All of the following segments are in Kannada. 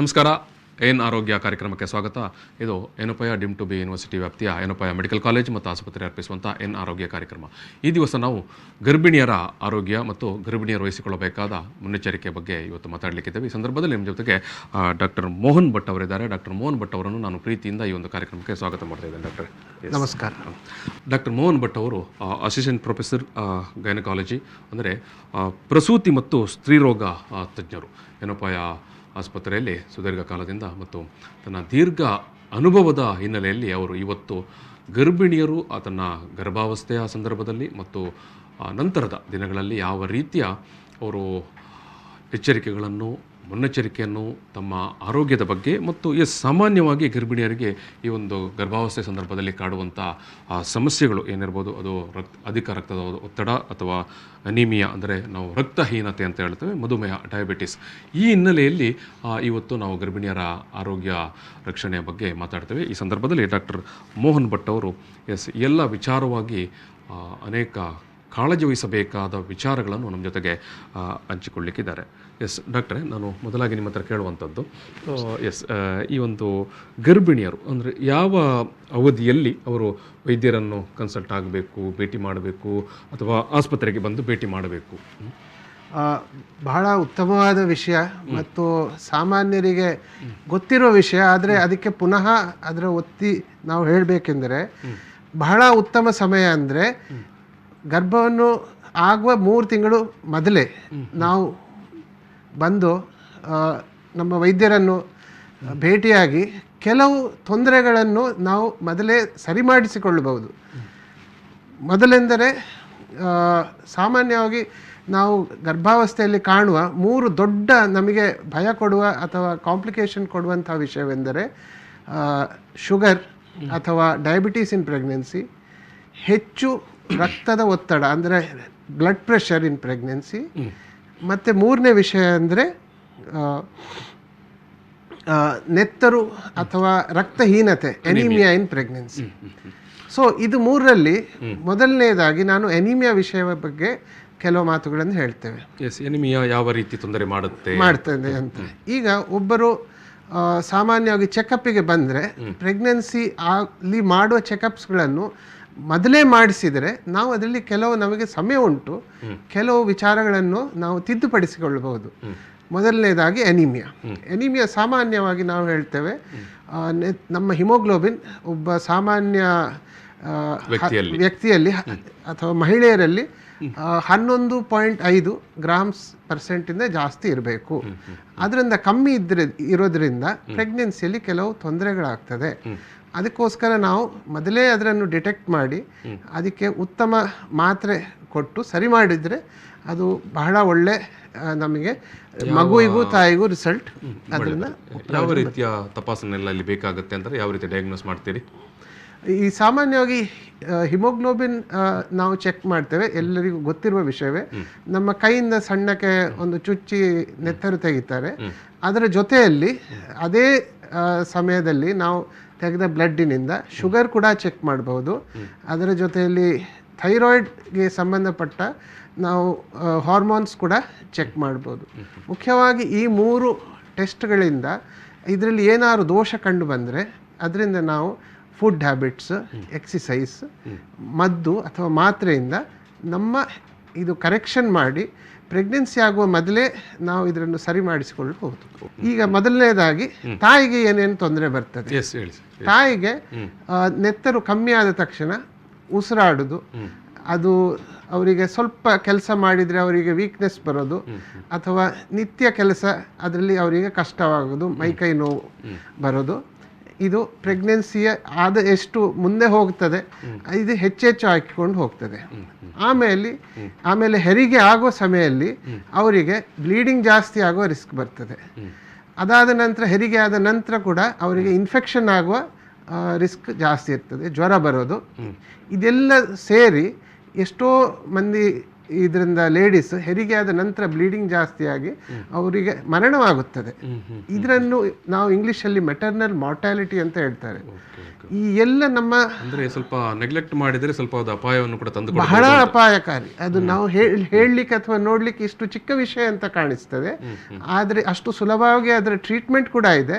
ನಮಸ್ಕಾರ. ಏನ್ ಆರೋಗ್ಯ ಕಾರ್ಯಕ್ರಮಕ್ಕೆ ಸ್ವಾಗತ. ಇದು ಎನೋಪಯ ಡಿಮ್ ಟು ಬಿ ಯೂನಿವರ್ಸಿಟಿ ವ್ಯಾಪ್ತಿಯ ಎನೋಪಯ ಮೆಡಿಕಲ್ ಕಾಲೇಜ್ ಮತ್ತು ಆಸ್ಪತ್ರೆ ಅರ್ಪಿಸುವಂಥ ಎನ್ ಆರೋಗ್ಯ ಕಾರ್ಯಕ್ರಮ. ಈ ದಿವಸ ನಾವು ಗರ್ಭಿಣಿಯರ ಆರೋಗ್ಯ ಮತ್ತು ಗರ್ಭಿಣಿಯರು ವಹಿಸಿಕೊಳ್ಳಬೇಕಾದ ಮುನ್ನೆಚ್ಚರಿಕೆ ಬಗ್ಗೆ ಇವತ್ತು ಮಾತಾಡಲಿಕ್ಕಿದ್ದೇವೆ. ಈ ಸಂದರ್ಭದಲ್ಲಿ ನಿಮ್ಮ ಜೊತೆಗೆ ಡಾಕ್ಟರ್ ಮೋಹನ್ ಭಟ್ ಅವರಿದ್ದಾರೆ. ಡಾಕ್ಟರ್ ಮೋಹನ್ ಭಟ್ ಅವರನ್ನು ನಾನು ಪ್ರೀತಿಯಿಂದ ಈ ಒಂದು ಕಾರ್ಯಕ್ರಮಕ್ಕೆ ಸ್ವಾಗತ ಮಾಡ್ತಾ ಇದ್ದೇನೆ. ಡಾಕ್ಟರ್ ನಮಸ್ಕಾರ. ಡಾಕ್ಟರ್ ಮೋಹನ್ ಭಟ್ ಅವರು ಅಸಿಸ್ಟೆಂಟ್ ಪ್ರೊಫೆಸರ್ ಗೈನಕಾಲಜಿ, ಅಂದರೆ ಪ್ರಸೂತಿ ಮತ್ತು ಸ್ತ್ರೀರೋಗ ತಜ್ಞರು, ಎನೋಪಯ ಆಸ್ಪತ್ರೆಯಲ್ಲಿ ಸುದೀರ್ಘ ಕಾಲದಿಂದ ಮತ್ತು ತನ್ನ ದೀರ್ಘ ಅನುಭವದ ಹಿನ್ನೆಲೆಯಲ್ಲಿ ಅವರು ಇವತ್ತು ಗರ್ಭಿಣಿಯರು ತನ್ನ ಗರ್ಭಾವಸ್ಥೆಯ ಸಂದರ್ಭದಲ್ಲಿ ಮತ್ತು ನಂತರದ ದಿನಗಳಲ್ಲಿ ಯಾವ ರೀತಿಯ ಅವರು ಎಚ್ಚರಿಕೆಗಳನ್ನು, ಮುನ್ನೆಚ್ಚರಿಕೆಯನ್ನು ತಮ್ಮ ಆರೋಗ್ಯದ ಬಗ್ಗೆ ಮತ್ತು ಸಾಮಾನ್ಯವಾಗಿ ಗರ್ಭಿಣಿಯರಿಗೆ ಈ ಒಂದು ಗರ್ಭಾವಸ್ಥೆ ಸಂದರ್ಭದಲ್ಲಿ ಕಾಡುವಂಥ ಸಮಸ್ಯೆಗಳು ಏನಿರ್ಬೋದು, ಅದು ಅಧಿಕ ರಕ್ತದ ಒತ್ತಡ ಅಥವಾ ಅನಿಮಿಯಾ, ಅಂದರೆ ನಾವು ರಕ್ತಹೀನತೆ ಅಂತ ಹೇಳ್ತೇವೆ, ಮಧುಮೇಹ, ಡಯಾಬಿಟಿಸ್, ಈ ಹಿನ್ನೆಲೆಯಲ್ಲಿ ಇವತ್ತು ನಾವು ಗರ್ಭಿಣಿಯರ ಆರೋಗ್ಯ ರಕ್ಷಣೆಯ ಬಗ್ಗೆ ಮಾತಾಡ್ತೇವೆ. ಈ ಸಂದರ್ಭದಲ್ಲಿ ಡಾಕ್ಟರ್ ಮೋಹನ್ ಭಟ್ ಅವರು ಎಲ್ಲ ವಿಚಾರವಾಗಿ ಅನೇಕ ಕಾಳಜಿ ವಹಿಸಬೇಕಾದ ವಿಚಾರಗಳನ್ನು ನಮ್ಮ ಜೊತೆಗೆ ಹಂಚಿಕೊಳ್ಳಿಕ್ಕಿದ್ದಾರೆ. ಡಾಕ್ಟ್ರೆ, ನಾನು ಮೊದಲಾಗಿ ನಿಮ್ಮ ಹತ್ರ ಕೇಳುವಂಥದ್ದು, ಈ ಒಂದು ಗರ್ಭಿಣಿಯರು ಅಂದರೆ ಯಾವ ಅವಧಿಯಲ್ಲಿ ಅವರು ವೈದ್ಯರನ್ನು ಕನ್ಸಲ್ಟ್ ಆಗಬೇಕು, ಭೇಟಿ ಮಾಡಬೇಕು, ಅಥವಾ ಆಸ್ಪತ್ರೆಗೆ ಬಂದು ಭೇಟಿ ಮಾಡಬೇಕು? ಬಹಳ ಉತ್ತಮವಾದ ವಿಷಯ ಮತ್ತು ಸಾಮಾನ್ಯರಿಗೆ ಗೊತ್ತಿರೋ ವಿಷಯ. ಆದರೆ ಅದಕ್ಕೆ ಪುನಃ ಅದರ ಒತ್ತಿ ನಾವು ಹೇಳಬೇಕೆಂದರೆ, ಬಹಳ ಉತ್ತಮ ಸಮಯ ಅಂದರೆ ಗರ್ಭವನ್ನು ಆಗುವ 3 ತಿಂಗಳು ಮೊದಲೇ ನಾವು ಬಂದು ನಮ್ಮ ವೈದ್ಯರನ್ನು ಭೇಟಿಯಾಗಿ ಕೆಲವು ತೊಂದರೆಗಳನ್ನು ನಾವು ಮೊದಲೇ ಸರಿ ಮಾಡಿಸಿಕೊಳ್ಳಬಹುದು. ಮೊದಲೆಂದರೆ ಸಾಮಾನ್ಯವಾಗಿ ನಾವು ಗರ್ಭಾವಸ್ಥೆಯಲ್ಲಿ ಕಾಣುವ 3 ದೊಡ್ಡ ನಮಗೆ ಭಯ ಕೊಡುವ ಅಥವಾ ಕಾಂಪ್ಲಿಕೇಶನ್ ಕೊಡುವಂಥ ವಿಷಯವೆಂದರೆ ಶುಗರ್ ಅಥವಾ ಡಯಾಬಿಟೀಸ್ ಇನ್ ಪ್ರೆಗ್ನೆನ್ಸಿ, ಹೆಚ್ಚು ರಕ್ತದ ಒತ್ತಡ ಅಂದರೆ ಬ್ಲಡ್ ಪ್ರೆಷರ್ ಇನ್ ಪ್ರೆಗ್ನೆನ್ಸಿ, ಮತ್ತು 3ನೇ ವಿಷಯ ಅಂದರೆ ನೆತ್ತರು ಅಥವಾ ರಕ್ತಹೀನತೆ, ಎನಿಮಿಯಾ ಇನ್ ಪ್ರೆಗ್ನೆನ್ಸಿ. ಸೊ ಇದು 3ರಲ್ಲಿ ಮೊದಲನೇದಾಗಿ ನಾನು ಎನಿಮಿಯಾ ವಿಷಯದ ಬಗ್ಗೆ ಕೆಲವು ಮಾತುಗಳನ್ನು ಹೇಳ್ತೇವೆ. ಎನಿಮಿಯಾ ಯಾವ ರೀತಿ ತೊಂದರೆ ಮಾಡ್ತದೆ ಅಂತ. ಈಗ ಒಬ್ಬರು ಸಾಮಾನ್ಯವಾಗಿ ಚೆಕಪ್ಪಿಗೆ ಬಂದರೆ ಪ್ರೆಗ್ನೆನ್ಸಿ ಅಲ್ಲಿ ಮಾಡುವ ಚೆಕಪ್ಸ್ಗಳನ್ನು ಮೊದಲೇ ಮಾಡಿಸಿದರೆ ನಾವು ಅದರಲ್ಲಿ ಕೆಲವು ನಮಗೆ ಸಮಯ ಉಂಟು, ಕೆಲವು ವಿಚಾರಗಳನ್ನು ನಾವು ತಿದ್ದುಪಡಿಸಿಕೊಳ್ಳಬಹುದು. ಮೊದಲನೇದಾಗಿ ಎನಿಮಿಯಾ ಸಾಮಾನ್ಯವಾಗಿ ನಾವು ಹೇಳ್ತೇವೆ ನಮ್ಮ ಹಿಮೋಗ್ಲೋಬಿನ್ ಒಬ್ಬ ಸಾಮಾನ್ಯ ವ್ಯಕ್ತಿಯಲ್ಲಿ ಅಥವಾ ಮಹಿಳೆಯರಲ್ಲಿ 11.5 ಗ್ರಾಮ್ಸ್ % ಜಾಸ್ತಿ ಇರಬೇಕು. ಅದರಿಂದ ಕಮ್ಮಿ ಇರೋದ್ರಿಂದ ಪ್ರೆಗ್ನೆನ್ಸಿಯಲ್ಲಿ ಕೆಲವು ತೊಂದರೆಗಳಾಗ್ತದೆ. ಅದಕ್ಕೋಸ್ಕರ ನಾವು ಮೊದಲೇ ಅದನ್ನು ಡಿಟೆಕ್ಟ್ ಮಾಡಿ ಅದಕ್ಕೆ ಉತ್ತಮ ಮಾತ್ರೆ ಕೊಟ್ಟು ಸರಿ ಮಾಡಿದರೆ ಅದು ಬಹಳ ಒಳ್ಳೆ ನಮಗೆ ಮಗುವಿಗೂ ತಾಯಿಗೂ ರಿಸಲ್ಟ್. ಅದರಿಂದ ಯಾವ ರೀತಿಯ ತಪಾಸಣೆ ಎಲ್ಲ ಇಲ್ಲಿ ಬೇಕಾಗುತ್ತೆ ಅಂದರೆ ಯಾವ ರೀತಿ ಡಯಾಗ್ನೋಸ್ ಮಾಡ್ತೀರಿ? ಈ ಸಾಮಾನ್ಯವಾಗಿ ಹಿಮೋಗ್ಲೋಬಿನ್ ನಾವು ಚೆಕ್ ಮಾಡ್ತೇವೆ, ಎಲ್ಲರಿಗೂ ಗೊತ್ತಿರುವ ವಿಷಯವೇ. ನಮ್ಮ ಕೈಯಿಂದ ಸಣ್ಣಕ್ಕೆ ಒಂದು ಚುಚ್ಚಿ ನೆತ್ತರು ತೆಗಿತಾರೆ. ಅದರ ಜೊತೆಯಲ್ಲಿ ಅದೇ ಸಮಯದಲ್ಲಿ ನಾವು ತೆಗೆದ ಬ್ಲಡ್ಡಿನಿಂದ ಶುಗರ್ ಕೂಡ ಚೆಕ್ ಮಾಡಬಹುದು. ಅದರ ಜೊತೆಯಲ್ಲಿ ಥೈರಾಯ್ಡ್ಗೆ ಸಂಬಂಧಪಟ್ಟ ನಾವು ಹಾರ್ಮೋನ್ಸ್ ಕೂಡ ಚೆಕ್ ಮಾಡ್ಬೋದು. ಮುಖ್ಯವಾಗಿ ಈ 3 ಟೆಸ್ಟ್ಗಳಿಂದ ಇದರಲ್ಲಿ ಏನಾದ್ರು ದೋಷ ಕಂಡು ಬಂದರೆ ಅದರಿಂದ ನಾವು ಫುಡ್ ಹ್ಯಾಬಿಟ್ಸ್, ಎಕ್ಸಸೈಸ್, ಮದ್ದು ಅಥವಾ ಮಾತ್ರೆಯಿಂದ ನಮ್ಮ ಇದು ಕರೆಕ್ಷನ್ ಮಾಡಿ ಪ್ರೆಗ್ನೆನ್ಸಿ ಆಗುವ ಮೊದಲೇ ನಾವು ಇದನ್ನು ಸರಿ ಮಾಡಿಸಿಕೊಳ್ಳಬಹುದು. ಈಗ ಮೊದಲನೇದಾಗಿ ತಾಯಿಗೆ ಏನೇನು ತೊಂದರೆ ಬರ್ತದೆ. ತಾಯಿಗೆ ನೆತ್ತರು ಕಮ್ಮಿ ಆದ ತಕ್ಷಣ ಉಸಿರಾಡೋದು, ಅದು ಅವರಿಗೆ ಸ್ವಲ್ಪ ಕೆಲಸ ಮಾಡಿದರೆ ಅವರಿಗೆ ವೀಕ್ನೆಸ್ ಬರೋದು, ಅಥವಾ ನಿತ್ಯ ಕೆಲಸ ಅದರಲ್ಲಿ ಅವರಿಗೆ ಕಷ್ಟವಾಗೋದು, ಮೈಕೈ ನೋವು ಬರೋದು, ಇದು ಪ್ರೆಗ್ನೆನ್ಸಿಯ ಎಷ್ಟು ಮುಂದೆ ಹೋಗ್ತದೆ ಇದು ಹೆಚ್ಚೆಚ್ಚು ಹಾಕಿಕೊಂಡು ಹೋಗ್ತದೆ. ಆಮೇಲೆ ಹೆರಿಗೆ ಆಗೋ ಸಮಯದಲ್ಲಿ ಅವರಿಗೆ ಬ್ಲೀಡಿಂಗ್ ಜಾಸ್ತಿ ಆಗೋ ರಿಸ್ಕ್ ಬರ್ತದೆ. ಅದಾದ ನಂತರ ಹೆರಿಗೆ ಆದ ನಂತರ ಕೂಡ ಅವರಿಗೆ ಇನ್ಫೆಕ್ಷನ್ ಆಗುವ ರಿಸ್ಕ್ ಜಾಸ್ತಿ ಇರ್ತದೆ, ಜ್ವರ ಬರೋದು. ಇದೆಲ್ಲ ಸೇರಿ ಎಷ್ಟೋ ಮಂದಿ ಇದರಿಂದ ಲೇಡೀಸ್ ಹೆರಿಗೆ ಆದ ನಂತರ ಬ್ಲೀಡಿಂಗ್ ಜಾಸ್ತಿಯಾಗಿ ಅವರಿಗೆ ಮರಣವಾಗುತ್ತದೆ. ಇದನ್ನು ನಾವು ಇಂಗ್ಲಿಷಲ್ಲಿ ಮೆಟರ್ನಲ್ ಮಾರ್ಟಾಲಿಟಿ ಅಂತ ಹೇಳ್ತಾರೆ. ಈ ಎಲ್ಲ ನಮ್ಮ ಅಂದ್ರೆ ಸ್ವಲ್ಪ ನೆಗ್ಲೆಕ್ಟ್ ಮಾಡಿದರೆ ಸ್ವಲ್ಪ ಅದು ಅಪಾಯವನ್ನು ಕೂಡ ತಂದು ಬಹಳ ಅಪಾಯಕಾರಿ. ಅದು ನಾವು ಹೇಳಲಿಕ್ಕೆ ಅಥವಾ ನೋಡ್ಲಿಕ್ಕೆ ಇಷ್ಟು ಚಿಕ್ಕ ವಿಷಯ ಅಂತ ಕಾಣಿಸ್ತದೆ, ಆದರೆ ಅಷ್ಟು ಸುಲಭವಾಗಿ ಅದರ ಟ್ರೀಟ್ಮೆಂಟ್ ಕೂಡ ಇದೆ.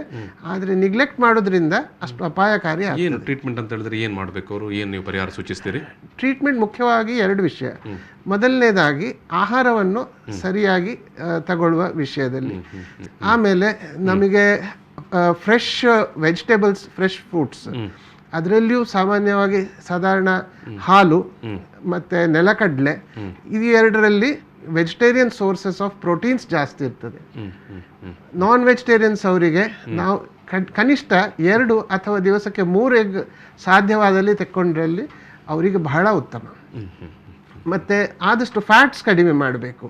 ಆದರೆ ನಿಗ್ಲೆಕ್ಟ್ ಮಾಡೋದ್ರಿಂದ ಅಷ್ಟು ಅಪಾಯಕಾರಿ. ಏನು ಟ್ರೀಟ್ಮೆಂಟ್ ಅಂತ ಹೇಳಿದ್ರೆ ಏನು ಮಾಡಬೇಕು ಅವರು, ಏನು ನೀವು ಪರಿಹಾರ ಸೂಚಿಸ್ತೀರಿ? ಟ್ರೀಟ್ಮೆಂಟ್ ಮುಖ್ಯವಾಗಿ 2 ವಿಷಯ. ಮೊದಲನೇದಾಗಿ ಆಹಾರವನ್ನು ಸರಿಯಾಗಿ ತಗೊಳ್ಳುವ ವಿಷಯದಲ್ಲಿ, ಆಮೇಲೆ ನಮಗೆ ಫ್ರೆಶ್ ವೆಜಿಟೇಬಲ್ಸ್, ಫ್ರೆಶ್ ಫ್ರೂಟ್ಸ್, ಅದರಲ್ಲಿಯೂ ಸಾಮಾನ್ಯವಾಗಿ ಸಾಧಾರಣ ಹಾಲು ಮತ್ತು ನೆಲಕಡಲೆ, ಇದು 2ರಲ್ಲಿ ವೆಜಿಟೇರಿಯನ್ ಸೋರ್ಸಸ್ ಆಫ್ ಪ್ರೋಟೀನ್ಸ್ ಜಾಸ್ತಿ ಇರ್ತದೆ. ನಾನ್ ವೆಜಿಟೇರಿಯನ್ಸ್ ಅವರಿಗೆ ನಾವು ಕನಿಷ್ಠ 2 ಅಥವಾ ದಿವಸಕ್ಕೆ 3 ಎಗ್ ಸಾಧ್ಯವಾದಲ್ಲಿ ತೆಕ್ಕೊಂಡ್ರಲ್ಲಿ ಅವರಿಗೆ ಬಹಳ ಉತ್ತಮ. ಮತ್ತು ಆದಷ್ಟು ಫ್ಯಾಟ್ಸ್ ಕಡಿಮೆ ಮಾಡಬೇಕು.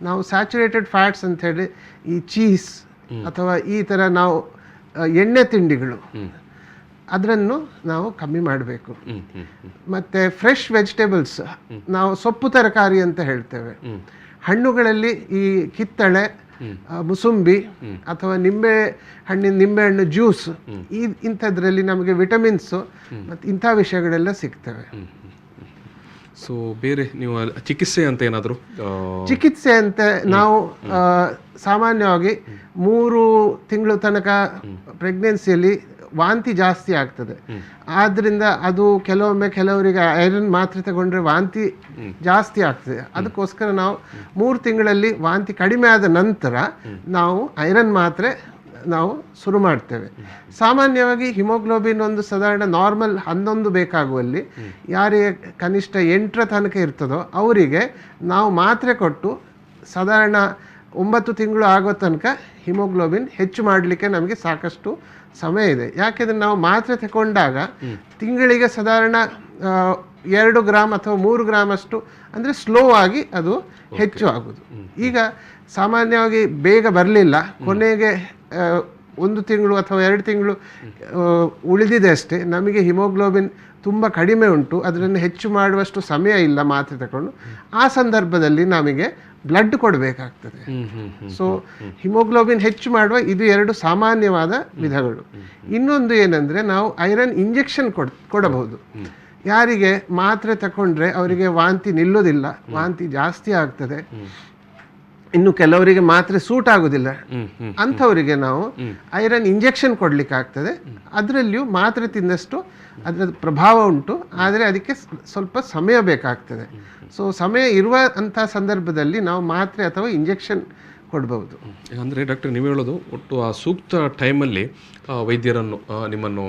ನಾವು ಸ್ಯಾಚುರೇಟೆಡ್ ಫ್ಯಾಟ್ಸ್ ಅಂಥೇಳಿ ಈ ಚೀಸ್ ಅಥವಾ ಈ ಥರ ನಾವು ಎಣ್ಣೆ ತಿಂಡಿಗಳು ಅದನ್ನು ನಾವು ಕಮ್ಮಿ ಮಾಡಬೇಕು. ಮತ್ತು ಫ್ರೆಶ್ ವೆಜಿಟೇಬಲ್ಸ್, ನಾವು ಸೊಪ್ಪು ತರಕಾರಿ ಅಂತ ಹೇಳ್ತೇವೆ. ಹಣ್ಣುಗಳಲ್ಲಿ ಈ ಕಿತ್ತಳೆ, ಮುಸುಂಬಿ ಅಥವಾ ನಿಂಬೆಹಣ್ಣು ಜ್ಯೂಸ್, ಇಂಥದ್ರಲ್ಲಿ ನಮಗೆ ವಿಟಮಿನ್ಸು ಮತ್ತು ಇಂಥ ವಿಷಯಗಳೆಲ್ಲ ಸಿಗ್ತವೆ. ಸೊ ಬೇರೆ ನೀವು ಚಿಕಿತ್ಸೆ ಅಂತ ಏನಾದರೂ? ಚಿಕಿತ್ಸೆ ಅಂತ ನಾವು ಸಾಮಾನ್ಯವಾಗಿ 3 ತಿಂಗಳು ತನಕ ಪ್ರೆಗ್ನೆನ್ಸಿಯಲ್ಲಿ ವಾಂತಿ ಜಾಸ್ತಿ ಆಗ್ತದೆ. ಆದ್ದರಿಂದ ಅದು ಕೆಲವರಿಗೆ ಐರನ್ ಮಾತ್ರೆ ತಗೊಂಡ್ರೆ ವಾಂತಿ ಜಾಸ್ತಿ ಆಗ್ತದೆ. ಅದಕ್ಕೋಸ್ಕರ ನಾವು 3 ತಿಂಗಳಲ್ಲಿ ವಾಂತಿ ಕಡಿಮೆ ಆದ ನಂತರ ನಾವು ಐರನ್ ಮಾತ್ರೆ ನಾವು ಶುರು ಮಾಡ್ತೇವೆ. ಸಾಮಾನ್ಯವಾಗಿ ಹಿಮೋಗ್ಲೋಬಿನ್ ಒಂದು ಸಾಧಾರಣ ನಾರ್ಮಲ್ 11 ಬೇಕಾಗುವಲ್ಲಿ ಯಾರಿಗೆ ಕನಿಷ್ಠ 8ರ ತನಕ ಇರ್ತದೋ ಅವರಿಗೆ ನಾವು ಮಾತ್ರೆ ಕೊಟ್ಟು ಸಾಧಾರಣ 9 ತಿಂಗಳು ಆಗೋ ತನಕ ಹಿಮೋಗ್ಲೋಬಿನ್ ಹೆಚ್ಚು ಮಾಡಲಿಕ್ಕೆ ನಮಗೆ ಸಾಕಷ್ಟು ಸಮಯ ಇದೆ. ಯಾಕೆಂದರೆ ನಾವು ಮಾತ್ರೆ ತಗೊಂಡಾಗ ತಿಂಗಳಿಗೆ ಸಾಧಾರಣ 2 ಗ್ರಾಮ್ ಅಥವಾ 3 ಗ್ರಾಮ್ ಅಷ್ಟು, ಅಂದರೆ ಸ್ಲೋ ಆಗಿ ಅದು ಹೆಚ್ಚು ಆಗೋದು. ಈಗ ಸಾಮಾನ್ಯವಾಗಿ ಬೇಗ ಬರಲಿಲ್ಲ, ಕೊನೆಗೆ 1 ತಿಂಗಳು ಅಥವಾ 2 ತಿಂಗಳು ಉಳಿದಿದೆ ಅಷ್ಟೇ, ನಮಗೆ ಹಿಮೋಗ್ಲೋಬಿನ್ ತುಂಬ ಕಡಿಮೆ ಉಂಟು, ಅದನ್ನು ಹೆಚ್ಚು ಮಾಡುವಷ್ಟು ಸಮಯ ಇಲ್ಲ ಮಾತ್ರೆ ತಗೊಂಡು, ಆ ಸಂದರ್ಭದಲ್ಲಿ ನಮಗೆ ಬ್ಲಡ್ ಕೊಡಬೇಕಾಗ್ತದೆ. ಸೊ ಹಿಮೋಗ್ಲೋಬಿನ್ ಹೆಚ್ಚು ಮಾಡುವ ಇದು 2 ಸಾಮಾನ್ಯವಾದ ವಿಧಗಳು. ಇನ್ನೊಂದು ಏನಂದರೆ ನಾವು ಐರನ್ ಇಂಜೆಕ್ಷನ್ ಕೊಡಬಹುದು. ಯಾರಿಗೆ ಮಾತ್ರೆ ತಗೊಂಡ್ರೆ ಅವರಿಗೆ ವಾಂತಿ ನಿಲ್ಲೋದಿಲ್ಲ, ವಾಂತಿ ಜಾಸ್ತಿ ಆಗ್ತದೆ, ಇನ್ನು ಕೆಲವರಿಗೆ ಮಾತ್ರೆ ಸೂಟ್ ಆಗೋದಿಲ್ಲ, ಅಂಥವರಿಗೆ ನಾವು ಐರನ್ ಇಂಜೆಕ್ಷನ್ ಕೊಡ್ಲಿಕ್ಕೆ ಆಗ್ತದೆ. ಅದರಲ್ಲಿಯೂ ಮಾತ್ರೆ ತಿಂದಷ್ಟು ಅದರ ಪ್ರಭಾವ ಉಂಟು, ಆದರೆ ಅದಕ್ಕೆ ಸ್ವಲ್ಪ ಸಮಯ ಬೇಕಾಗ್ತದೆ. ಸೊ ಸಮಯ ಇರುವ ಅಂಥ ಸಂದರ್ಭದಲ್ಲಿ ನಾವು ಮಾತ್ರೆ ಅಥವಾ ಇಂಜೆಕ್ಷನ್ ಕೊಡ್ಬೋದು. ಅಂದರೆ ಡಾಕ್ಟರ್ ನೀವು ಹೇಳೋದು ಒಟ್ಟು ಆ ಸೂಕ್ತ ಟೈಮಲ್ಲಿ ವೈದ್ಯರನ್ನು ನಿಮ್ಮನ್ನು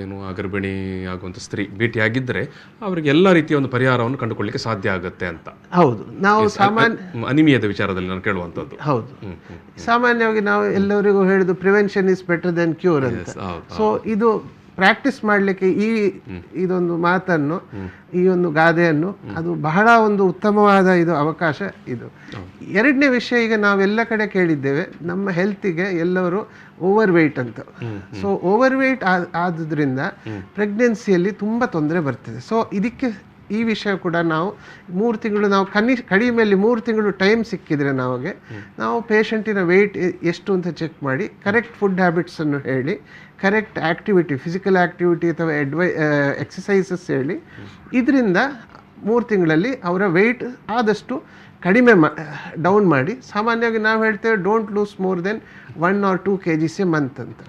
ಏನು ಗರ್ಭಿಣಿ ಆಗುವಂಥ ಸ್ತ್ರೀ ಭೇಟಿಯಾಗಿದ್ದರೆ ಅವರಿಗೆ ಎಲ್ಲ ರೀತಿಯ ಒಂದು ಪರಿಹಾರವನ್ನು ಕಂಡುಕೊಳ್ಳಿಕ್ಕೆ ಸಾಧ್ಯ ಆಗುತ್ತೆ ಅಂತ. ಹೌದು, ನಾವು ಅನಿಮಿಯದ ವಿಚಾರದಲ್ಲಿ ನಾನು ಕೇಳುವಂಥದ್ದು. ಹೌದು, ಸಾಮಾನ್ಯವಾಗಿ ನಾವು ಎಲ್ಲರಿಗೂ ಹೇಳೋದು prevention is better then cure ಅಂತ. ಸೊ ಇದು ಪ್ರಾಕ್ಟೀಸ್ ಮಾಡಲಿಕ್ಕೆ ಇದೊಂದು ಮಾತನ್ನು, ಈ ಒಂದು ಗಾದೆಯನ್ನು, ಅದು ಬಹಳ ಒಂದು ಉತ್ತಮವಾದ ಅವಕಾಶ ಇದು. 2ನೇ ವಿಷಯ, ಈಗ ನಾವೆಲ್ಲ ಕಡೆ ಕೇಳಿದ್ದೇವೆ ನಮ್ಮ ಹೆಲ್ತಿಗೆ ಎಲ್ಲರೂ ಓವರ್ ವೆಯ್ಟ್ ಅಂತ. ಸೊ ಓವರ್ ವೆಯ್ಟ್ ಆದ್ರಿಂದ ಪ್ರೆಗ್ನೆನ್ಸಿಯಲ್ಲಿ ತುಂಬ ತೊಂದರೆ ಬರ್ತದೆ. ಸೊ ಇದಕ್ಕೆ ಈ ವಿಷಯ ಕೂಡ ನಾವು 3 ತಿಂಗಳು ನಾವು ಕಡಿಮೆಯಲ್ಲಿ 3 ತಿಂಗಳು ಟೈಮ್ ಸಿಕ್ಕಿದರೆ ನಾವು ಪೇಷಂಟಿನ ವೆಯ್ಟ್ ಎಷ್ಟು ಅಂತ ಚೆಕ್ ಮಾಡಿ ಕರೆಕ್ಟ್ ಫುಡ್ ಹ್ಯಾಬಿಟ್ಸನ್ನು ಹೇಳಿ, ಕರೆಕ್ಟ್ ಆ್ಯಕ್ಟಿವಿಟಿ, ಫಿಸಿಕಲ್ ಆ್ಯಕ್ಟಿವಿಟಿ ಅಥವಾ ಎಕ್ಸಸೈಸಸ್ ಹೇಳಿ, ಇದರಿಂದ 3 ತಿಂಗಳಲ್ಲಿ ಅವರ ವೆಯ್ಟ್ ಆದಷ್ಟು ಕಡಿಮೆ ಡೌನ್ ಮಾಡಿ, ಸಾಮಾನ್ಯವಾಗಿ ನಾವು ಹೇಳ್ತೇವೆ don't lose more than 1 or 2 kgs A month ಅಂತ.